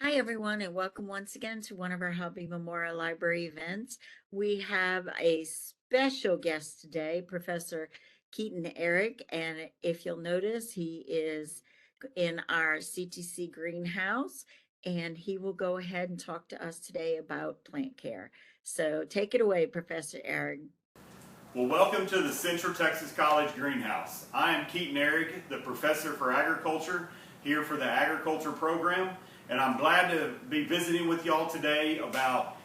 Hi, everyone, and welcome once again to one of our Hobby Memorial Library events. We have a special guest today, Professor Keeton Ehrig, and if you'll notice, he is in our CTC greenhouse, and he will go ahead and talk to us today about plant care. So take it away, Professor Ehrig. Well, welcome to the Central Texas College Greenhouse. I am Keeton Ehrig, the Professor for Agriculture here for the Agriculture program, and I'm glad to be visiting with y'all today about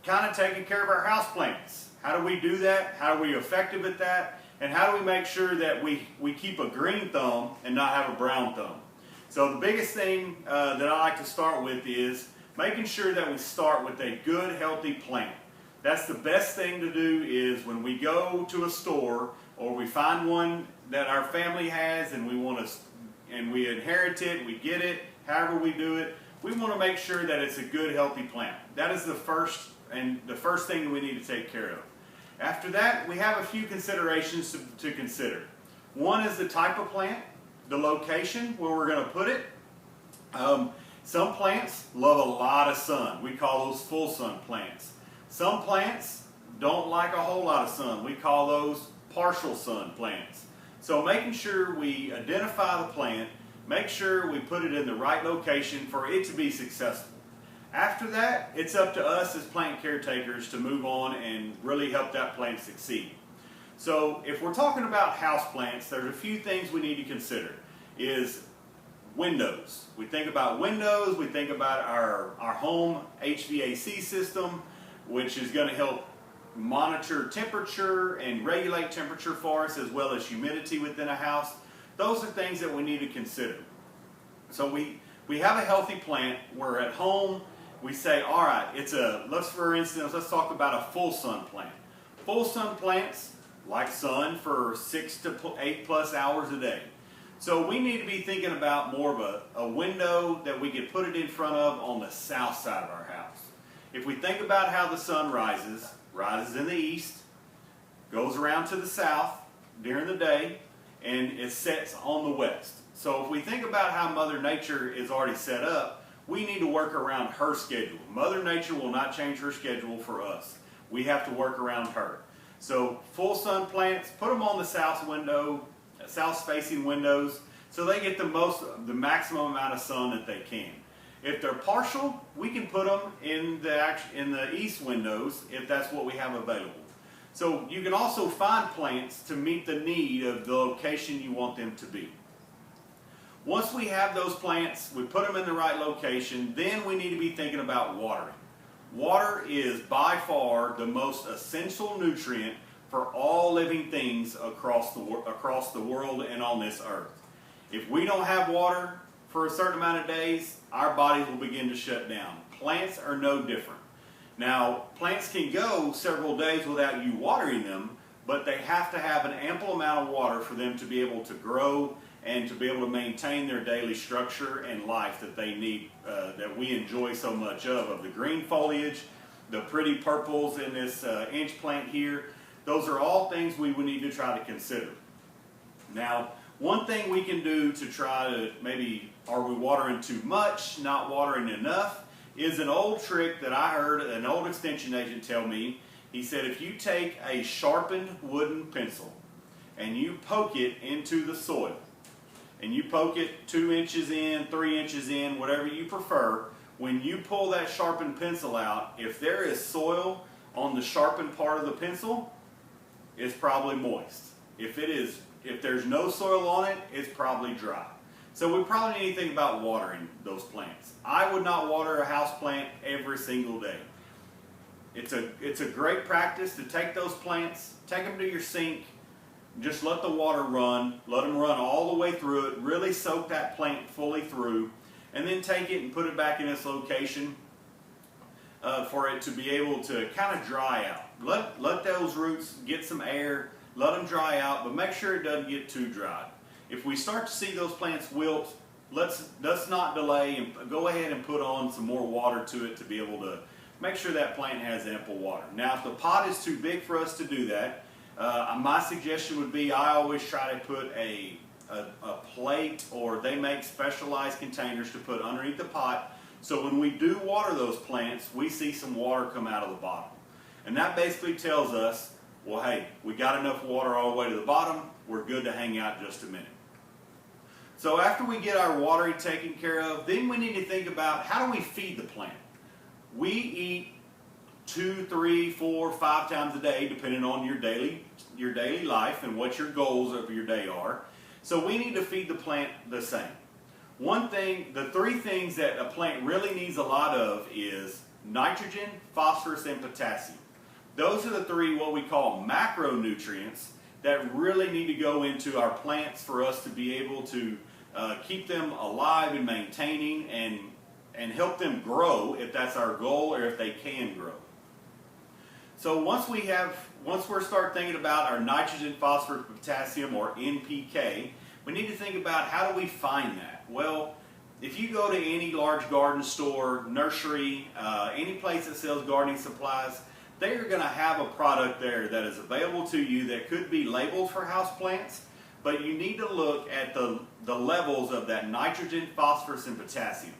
kind of taking care of our houseplants. How do we do that? How are we effective at that? And how do we make sure that we keep a green thumb and not have a brown thumb? So the biggest thing that I like to start with is making sure that we start with a good, healthy plant. That's the best thing to do is when we go to a store or we find one that our family has and we inherit it, we get it, however we do it, we want to make sure that it's a good, healthy plant. That is the first thing we need to take care of. After that, we have a few considerations to consider. One is the type of plant, the location where we're going to put it. Some plants love a lot of sun. We call those full sun plants. Some plants don't like a whole lot of sun. We call those partial sun plants. So making sure we identify the plant, make sure we put it in the right location for it to be successful. After that, it's up to us as plant caretakers to move on and really help that plant succeed. So if we're talking about house plants, there's a few things we need to consider. Is windows. We think about windows, we think about our home HVAC system, which is going to help monitor temperature and regulate temperature for us, as well as humidity within a house. Those are things that we need to consider. So we have a healthy plant. We're at home. We say, all right, for instance, let's talk about a full sun plant. Full sun plants like sun for 6 to 8 plus hours a day. So we need to be thinking about more of a window that we could put it in front of on the south side of our house. If we think about how the sun rises in the east, goes around to the south during the day, and it sets on the west. So if we think about how Mother Nature is already set up, we need to work around her schedule. Mother Nature will not change her schedule for us. We have to work around her. So full sun plants, put them on the south facing windows, so they get the maximum amount of sun that they can. If they're partial, we can put them in the east windows if that's what we have available. So you can also find plants to meet the need of the location you want them to be. Once we have those plants, we put them in the right location, then we need to be thinking about watering. Water is by far the most essential nutrient for all living things across the world and on this earth. If we don't have water for a certain amount of days, our bodies will begin to shut down. Plants are no different. Now, plants can go several days without you watering them, but they have to have an ample amount of water for them to be able to grow and to be able to maintain their daily structure and life that they need, that we enjoy so much of the green foliage, the pretty purples in this inch plant here. Those are all things we would need to try to consider. Now, one thing we can do to try to maybe, are we watering too much, not watering enough, is an old trick that I heard an old extension agent tell me. He said if you take a sharpened wooden pencil and you poke it into the soil, and you poke it 2 inches in, 3 inches in, whatever you prefer, when you pull that sharpened pencil out, if there is soil on the sharpened part of the pencil, it's probably moist. If there's no soil on it, it's probably dry. So we probably need to think about watering those plants. I would not water a house plant every single day. It's a great practice to take those plants, take them to your sink, just let the water run, let them run all the way through it, really soak that plant fully through, and then take it and put it back in its location for it to be able to kind of dry out. Let those roots get some air, let them dry out, but make sure it doesn't get too dry. If we start to see those plants wilt, let's not delay and go ahead and put on some more water to it to be able to make sure that plant has ample water. Now, if the pot is too big for us to do that, my suggestion would be I always try to put a plate, or they make specialized containers to put underneath the pot So when we do water those plants, we see some water come out of the bottom. And that basically tells us, well, hey, we got enough water all the way to the bottom, we're good to hang out just a minute. So after we get our watering taken care of, then we need to think about how do we feed the plant. We eat 2, 3, 4, 5 times a day, depending on your daily life and what your goals of your day are. So we need to feed the plant the same. One thing, the 3 things that a plant really needs a lot of is nitrogen, phosphorus, and potassium. Those are the 3 what we call macronutrients that really need to go into our plants for us to be able to keep them alive and maintaining and help them grow if that's our goal or if they can grow. So once we start thinking about our nitrogen, phosphorus, potassium, or NPK, we need to think about how do we find that? Well, if you go to any large garden store, nursery, any place that sells gardening supplies, they are going to have a product there that is available to you that could be labeled for houseplants, but you need to look at the levels of that nitrogen, phosphorus, and potassium.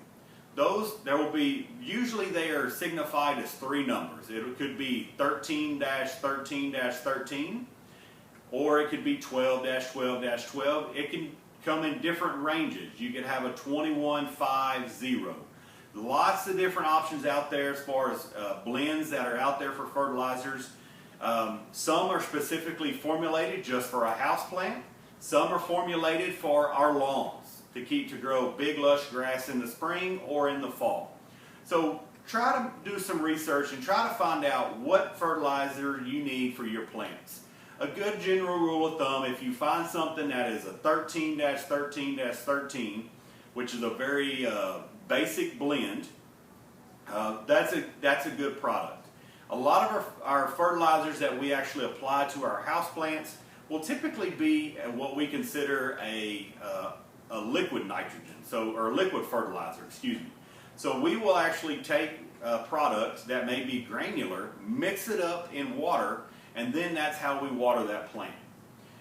There will be, usually they are signified as 3 numbers. It could be 13-13-13, or it could be 12-12-12. It can come in different ranges. You could have a 21-5-0. Lots of different options out there as far as blends that are out there for fertilizers. Some are specifically formulated just for a house plant. Some are formulated for our lawns to grow big lush grass in the spring or in the fall. So try to do some research and try to find out what fertilizer you need for your plants. A good general rule of thumb, if you find something that is a 13-13-13, which is a very basic blend, that's a good product. A lot of our fertilizers that we actually apply to our house plants will typically be what we consider a liquid nitrogen, or liquid fertilizer, excuse me. So we will actually take products that may be granular, mix it up in water, and then that's how we water that plant.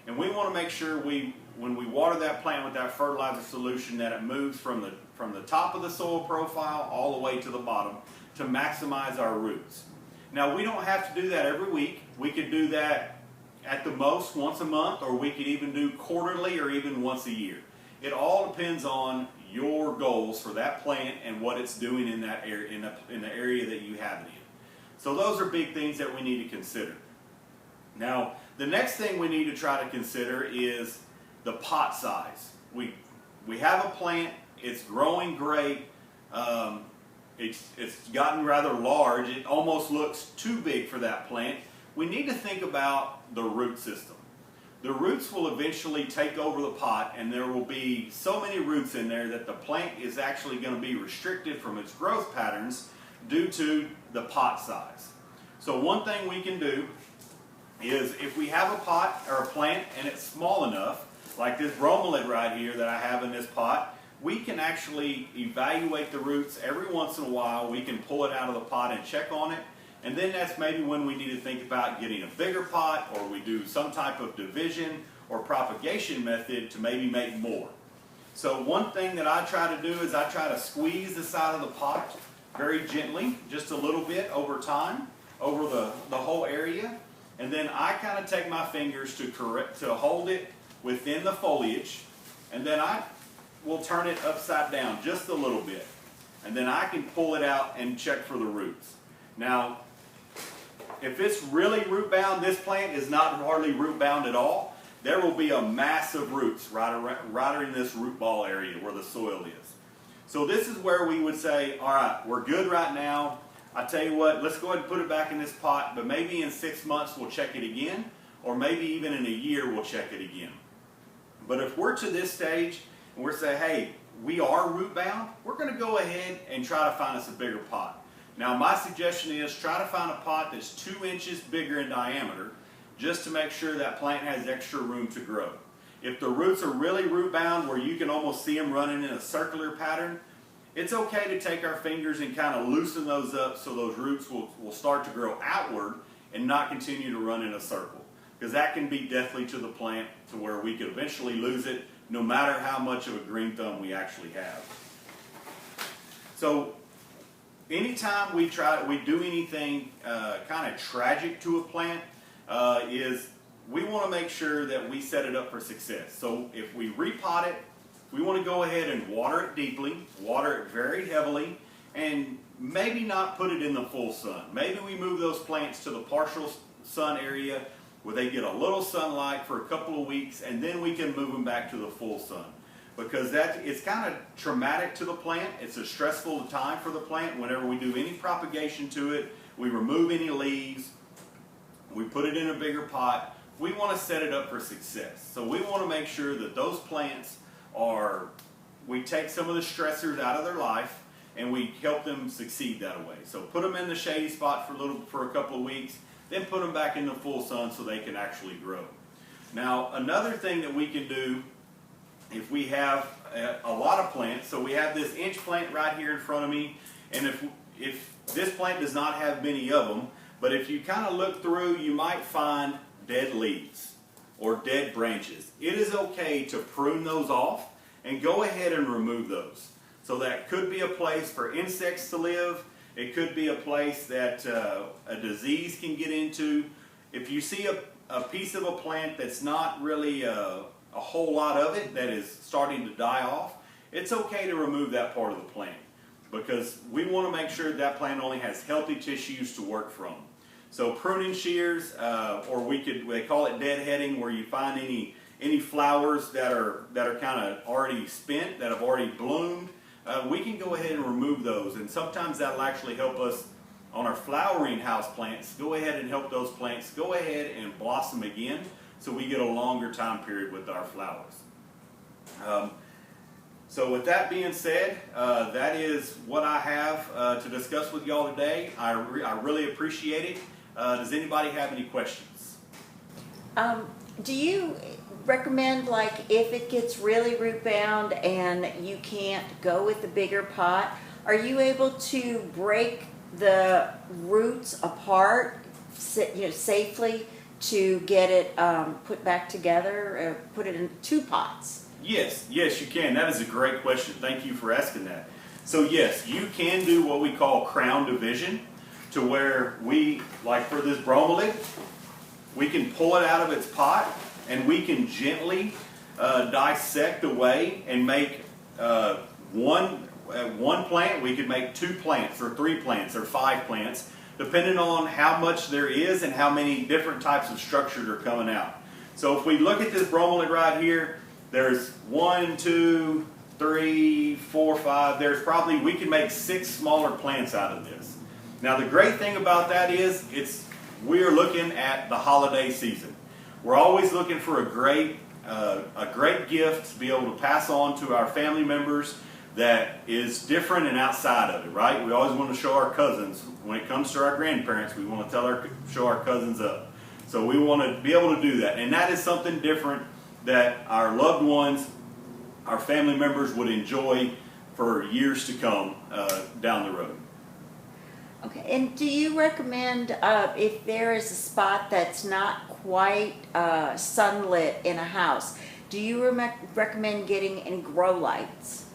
And we want to make sure when we water that plant with that fertilizer solution that it moves from the top of the soil profile all the way to the bottom to maximize our roots. Now we don't have to do that every week. We could do that at the most once a month, or we could even do quarterly or even once a year. It all depends on your goals for that plant and what it's doing in that area, in the area that you have it in. So those are big things that we need to consider. Now, the next thing we need to try to consider is the pot size. We have a plant, it's growing great, it's gotten rather large, it almost looks too big for that plant. We need to think about the root system. The roots will eventually take over the pot, and there will be so many roots in there that the plant is actually going to be restricted from its growth patterns due to the pot size. So one thing we can do is, if we have a pot or a plant and it's small enough, like this bromelid right here that I have in this pot, we can actually evaluate the roots every once in a while. We can pull it out of the pot and check on it. And then that's maybe when we need to think about getting a bigger pot, or we do some type of division or propagation method to maybe make more. So one thing that I try to do is I try to squeeze the side of the pot very gently, just a little bit over time, over the whole area. And then I kind of take my fingers to hold it within the foliage, and then I will turn it upside down just a little bit. And then I can pull it out and check for the roots. Now, if it's really root bound, this plant is not hardly root bound at all. There will be a mass of roots right in this root ball area where the soil is. So this is where we would say, all right, we're good right now. I tell you what, let's go ahead and put it back in this pot, but maybe in 6 months we'll check it again, or maybe even in a year we'll check it again. But if we're to this stage and we're saying, hey, we are root bound, we're going to go ahead and try to find us a bigger pot. Now my suggestion is try to find a pot that's 2 inches bigger in diameter, just to make sure that plant has extra room to grow. If the roots are really root bound where you can almost see them running in a circular pattern, it's okay to take our fingers and kind of loosen those up so those roots will start to grow outward and not continue to run in a circle. Because that can be deathly to the plant, to where we could eventually lose it no matter how much of a green thumb we actually have. So anytime we do anything kind of tragic to a plant, is we want to make sure that we set it up for success. So if we repot it, we want to go ahead and water it deeply, water it very heavily, and maybe not put it in the full sun. Maybe we move those plants to the partial sun area where they get a little sunlight for a couple of weeks, and then we can move them back to the full sun. Because it's kind of traumatic to the plant. It's a stressful time for the plant. Whenever we do any propagation to it, we remove any leaves, we put it in a bigger pot. We want to set it up for success. So we want to make sure that those plants we take some of the stressors out of their life and we help them succeed that way. So put them in the shady spot for a couple of weeks, then put them back in the full sun so they can actually grow. Now, another thing that we can do if we have a lot of plants, so we have this inch plant right here in front of me, and if this plant does not have many of them, but if you kind of look through, you might find dead leaves or dead branches. It is okay to prune those off and go ahead and remove those. So that could be a place for insects to live. It could be a place that a disease can get into. If you see a piece of a plant that's not really a whole lot of it that is starting to die off, it's okay to remove that part of the plant because we want to make sure that plant only has healthy tissues to work from. So pruning shears, or they call it deadheading, where you find any flowers that are kind of already spent, that have already bloomed, we can go ahead and remove those, and sometimes that'll actually help us on our flowering house plants. Go ahead and help those plants go ahead and blossom again, so we get a longer time period with our flowers. So with that being said, that is what I have to discuss with y'all today. I really appreciate it. Does anybody have any questions? Do you recommend, like, if it gets really root bound and you can't go with the bigger pot, are you able to break the roots apart, safely, to get it put back together, put it in 2 pots? Yes, you can. That is a great question. Thank you for asking that. So yes, you can do what we call crown division, to where like for this bromelid, we can pull it out of its pot and we can gently dissect away and make one plant. We could make 2 plants or 3 plants or 5 plants, depending on how much there is and how many different types of structures are coming out. So if we look at this bromelid right here, there's 1, 2, 3, 4, 5. We can make 6 smaller plants out of this. Now the great thing about that is we're looking at the holiday season. We're always looking for a great gift to be able to pass on to our family members that is different and outside of it, right? We always want to show our cousins. When it comes to our grandparents, we want to show our cousins up. So we want to be able to do that. And that is something different that our loved ones, our family members would enjoy for years to come down the road. Okay, and do you recommend, if there is a spot that's not quite sunlit in a house, do you recommend getting any grow lights?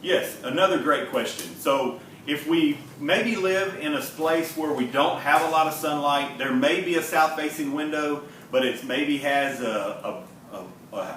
Yes, another great question. So if we maybe live in a place where we don't have a lot of sunlight, there may be a south-facing window, but it maybe has a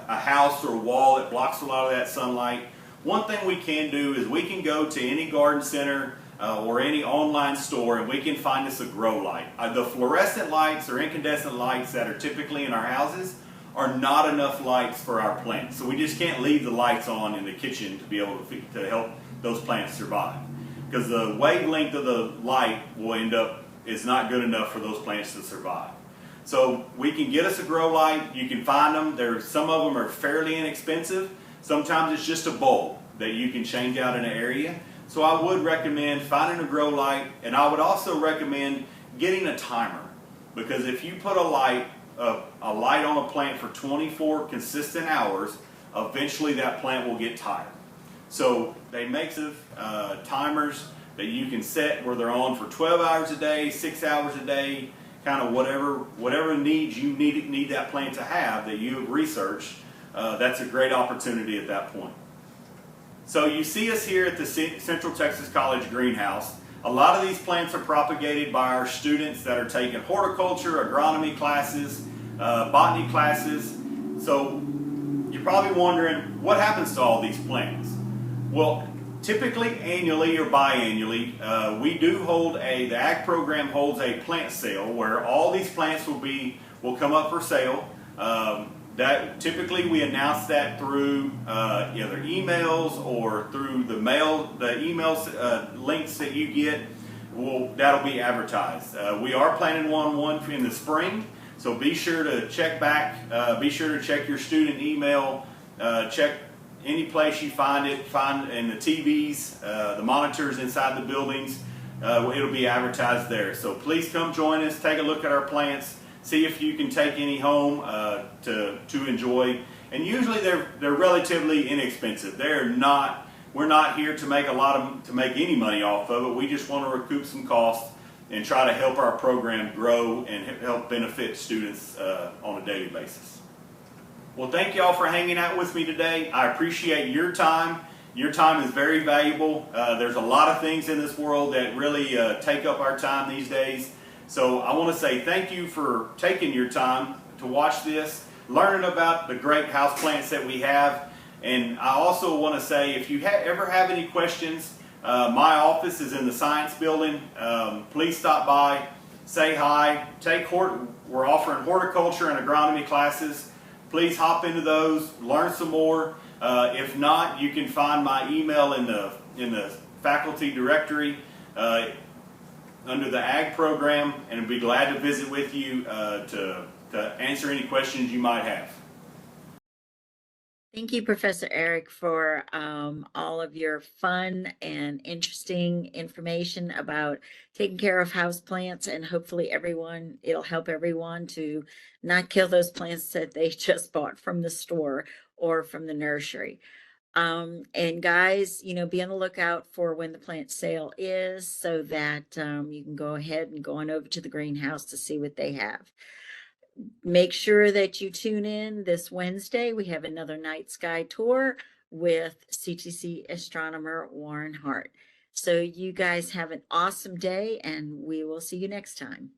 house or a wall that blocks a lot of that sunlight. One thing we can do is we can go to any garden center or any online store and we can find us a grow light. The fluorescent lights or incandescent lights that are typically in our houses are not enough lights for our plants. So we just can't leave the lights on in the kitchen to be able to help those plants survive. Because the wavelength of the light is not good enough for those plants to survive. So we can get us a grow light. You can find them. Some of them are fairly inexpensive. Sometimes it's just a bulb that you can change out in an area. So I would recommend finding a grow light, and I would also recommend getting a timer. Because if you put a light on a plant for 24 consistent hours, eventually that plant will get tired. So they make timers that you can set where they're on for 12 hours a day, 6 hours a day, kind of whatever needs you need that plant to have that you have researched. That's a great opportunity at that point. So you see us here at the Central Texas College greenhouse. A lot of these plants are propagated by our students that are taking horticulture, agronomy classes, botany classes. So you're probably wondering, what happens to all these plants? Well, typically annually or biannually, we do hold the ag program holds a plant sale where all these plants will come up for sale. That typically we announce that through either emails or through the emails links that you get. That'll be advertised. We are planning one in the spring, so be sure to check back. Be sure to check your student email. Check any place you find it. Find in the TVs, the monitors inside the buildings. It'll be advertised there. So please come join us. Take a look at our plants. See if you can take any home to enjoy. And usually they're relatively inexpensive. We're not here to make any money off of it. We just want to recoup some costs and try to help our program grow and help benefit students on a daily basis. Well, thank y'all for hanging out with me today. I appreciate your time. Your time is very valuable. There's a lot of things in this world that really take up our time these days. So I want to say thank you for taking your time to watch this, learning about the great houseplants that we have. And I also want to say, if you ever have any questions, my office is in the science building. Please stop by, say hi. We're offering horticulture and agronomy classes. Please hop into those, learn some more. If not, you can find my email in the faculty directory under the ag program, and I'd be glad to visit with you to answer any questions you might have. Thank you, Professor Ehrig, for all of your fun and interesting information about taking care of houseplants, and hopefully it'll help everyone to not kill those plants that they just bought from the store or from the nursery. And guys, be on the lookout for when the plant sale is so that you can go ahead and go on over to the greenhouse to see what they have. Make sure that you tune in this Wednesday. We have another night sky tour with CTC astronomer Warren Hart. So you guys have an awesome day, and we will see you next time.